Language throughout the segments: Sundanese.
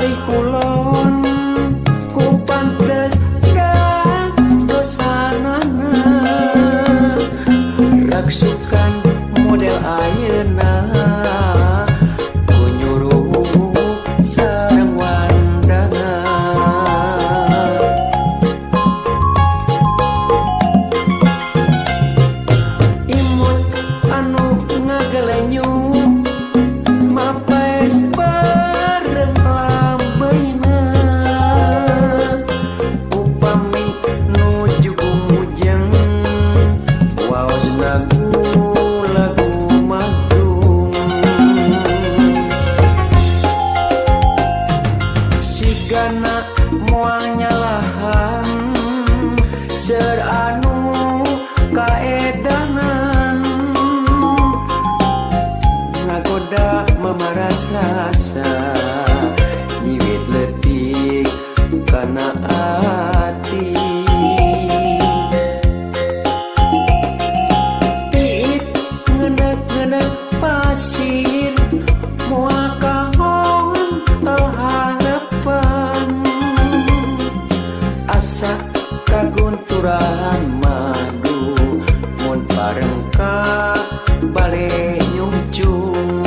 pari kulon ku pantes dosanana raksukan model ayeuna ku nyuruh sareng wandana imut anu ngagelenyu mapes bareng lambeina upami nuju kumujeng waos lagu madung sigana moal nyalahan ser anu kaedanan ngagoda memaras rasa diwit letik kana ati tiit ngenek-ngenek pasir moal kahon tel harapan asa kagunturan madu mun pareng ka bale nyungcung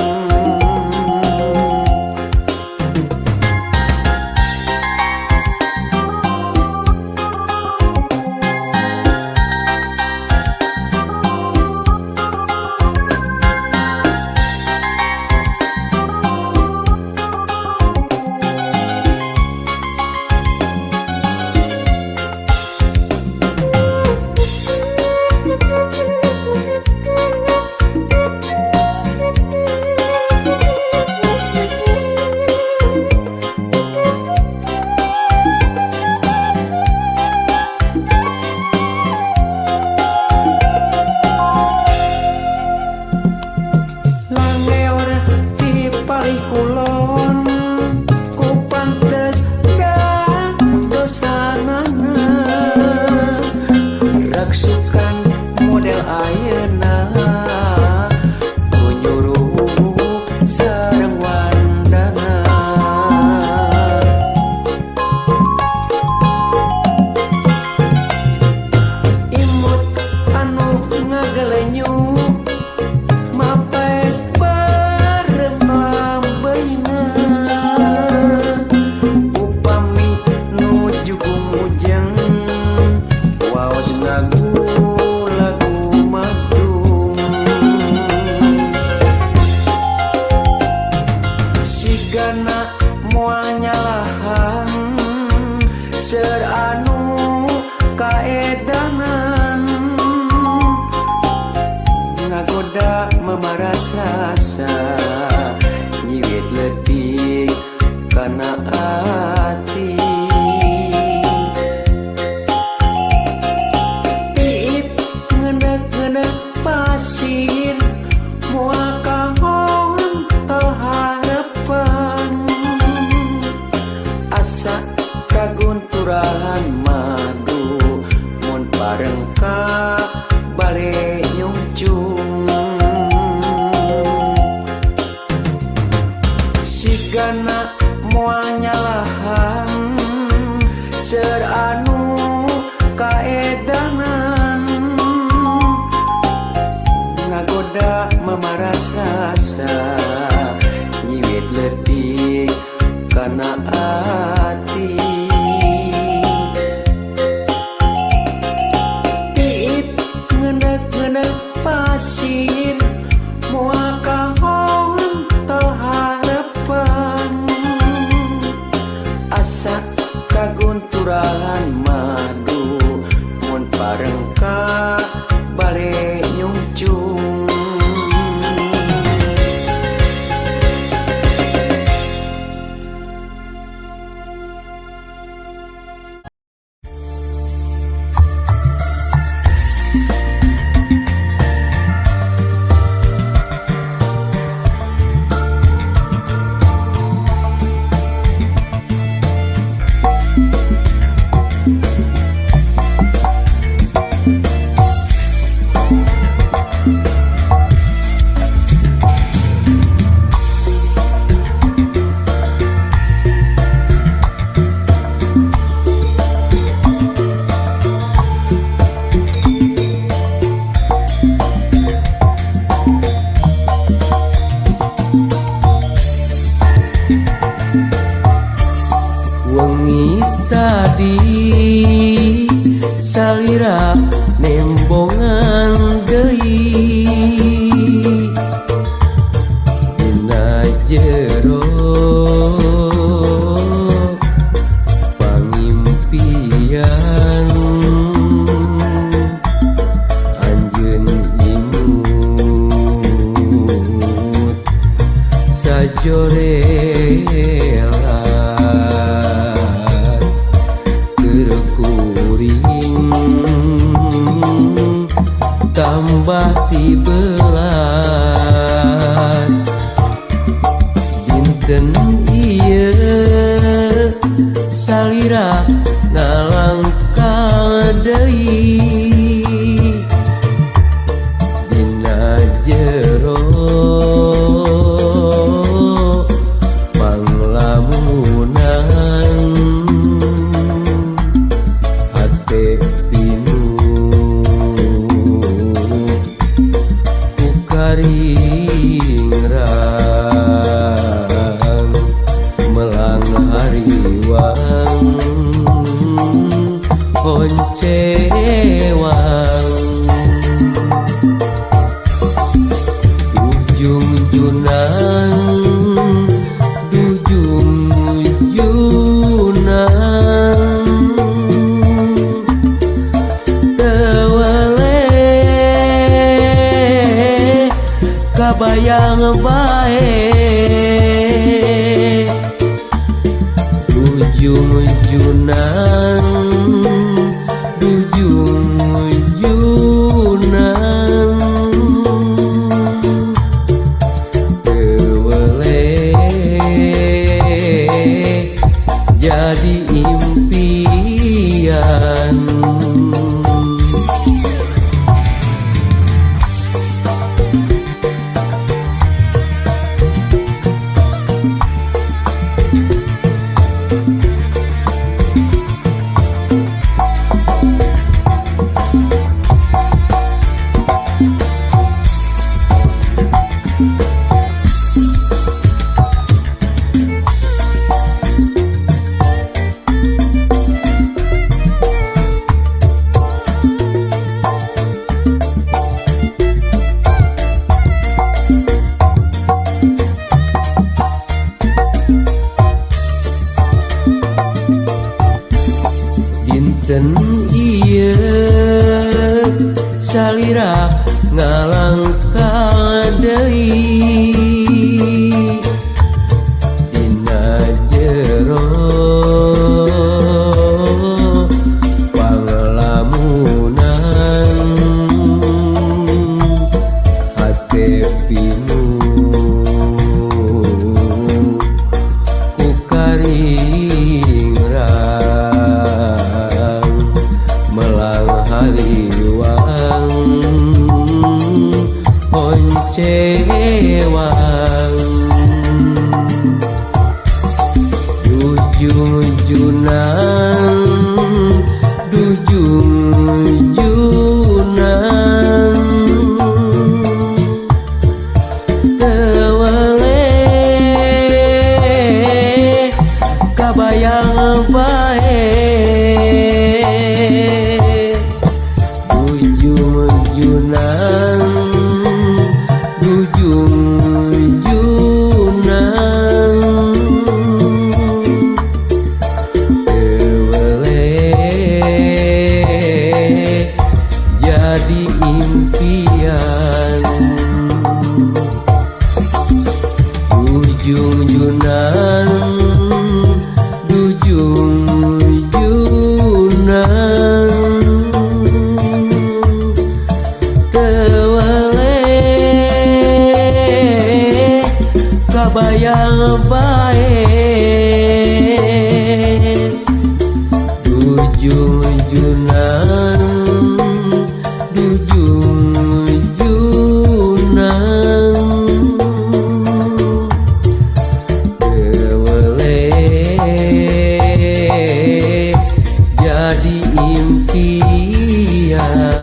kulon ku pantes dosanana raksukan model ayeuna ku nyuruh sareng wandana imut anu ngagelenyu mapes upami nuju kumujeng waos lagu madung sigana moal nyalahan ser anu kaedanan ngagoda memaras rasa nyiwit letik kana ati tiit ngenek-ngenek pasir moal kahon tel harapan asa kagunturan madu mun pareng ka bale nyungcung sigana moal nyalahan ser anu kaedanan ngagoda memaras rasa nyiwit letik kana ati tiit ngenek-ngenek pasir moal kahon tel harapan asa kagunturan madu mun pareng ka bale nyungcung salira nembongan deui dina jero pangimpian anjeun imut sajorelan terkuring tambah tibelan dinten ieu salira ngalangkah deui dina jero panglamunan hate pinuh ku karingrang melang hariwang poncewang dujung-junan dujung-junan tewele kabayang bae dujung-junan dujung-junan tewele jadi impian dinten ieu salira ngalangkah deui dina jero panglamunan hate pinuh ku karingrang melang hariwang poncewang dujung-junan dujung-junan tewele kabayang bae dujung-junan dujung-junan tewele jadi impian dujung-junan dujung-junan tewele kabayang bae dujung-junan dujung